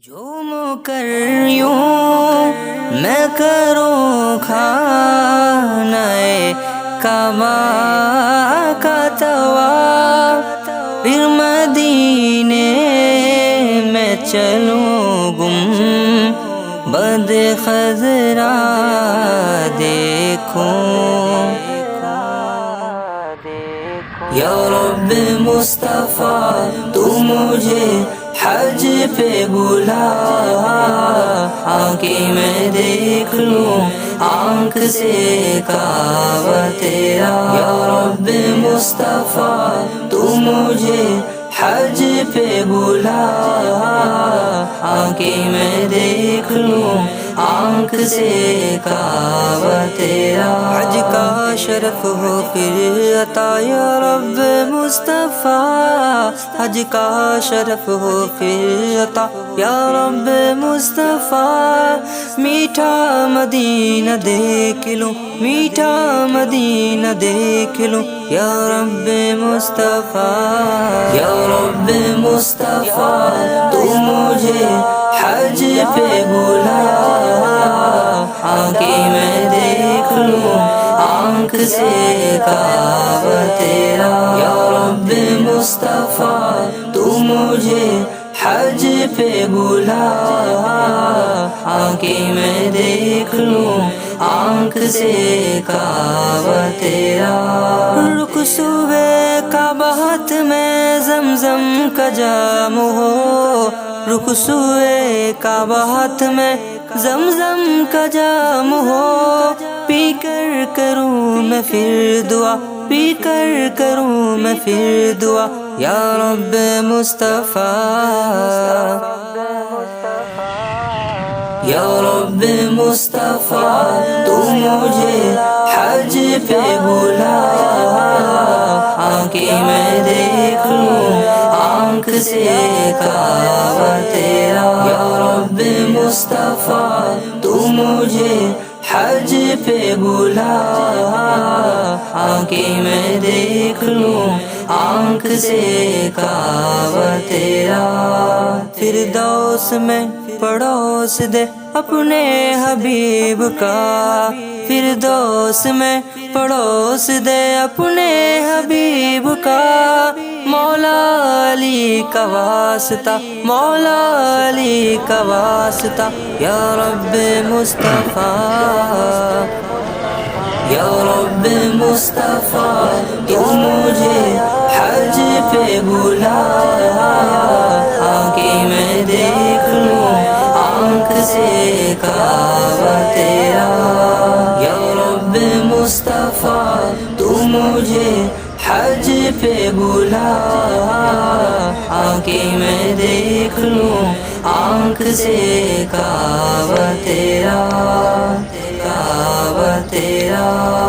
جھوم کر یوں میں کروں کھانے کعبہ کا طواف، پھر مدینے میں چلوں گنبد خضرا دیکھوں۔ یا رب مصطفیٰ تو مجھے حج پہ بلا، آنکھ میں دیکھ لوں آنکھ سے کعبہ تیرا۔ یا رب مصطفیٰ تو مجھے حج پہ بلا، آنکھ میں دیکھ لوں آنکھ سے کعبہ تیرا۔ حج کا شرف ہو پھر عطا یا رب مصطفیٰ، حج کا شرف ہو پھر عطا یا رب مصطفیٰ۔ میٹھا مدینہ دیکھ لوں، میٹھا مدینہ دیکھ لوں یا رب مصطفیٰ۔ یا رب مصطفیٰ تو مجھے حج پہ بلا، آنکھ میں دیکھ لوں آنکھ سے کعبہ تیرا۔ یا رب مصطفیٰ تو مجھے حج پہ بلا، آنکھ میں دیکھ لوں آنکھ سے کعبہ تیرا۔ رک سوئے کعبہ ہاتھ میں زمزم کا جام ہو، رک سوئے کعبہ ہاتھ میں زمزم کا جام ہو، پی کر کروں میں پھر دعا، پی کر کروں میں پھر دعا یا رب مصطفیٰ۔ یا رب مصطفیٰ تو مجھے حج پہ بلا، آنکھ میں دیکھ لوں آنکھ سے کعبہ تیرا۔ یا رب مصطفیٰ تو مجھے حج پہ بلا، آنکھ میں دیکھ لوں آنکھ سے کعبہ تیرا۔ فردوس میں پڑوس دے اپنے حبیب کا، فردوس میں پڑوس دے اپنے حبیب کا، مولا علی کا واسطہ، مولا علی کا واسطہ یا رب مصطفیٰ۔ یا رب مصطفیٰ تو مجھے حج پہ بلا، آنکھ میں دیکھ لوں آنکھ سے کعبہ تیرا۔ یا رب مصطفیٰ تو مجھے حج پہ بلا، آنکھ میں دیکھ لوں آنکھ سے کعبہ تیرا، کعبہ تیرا۔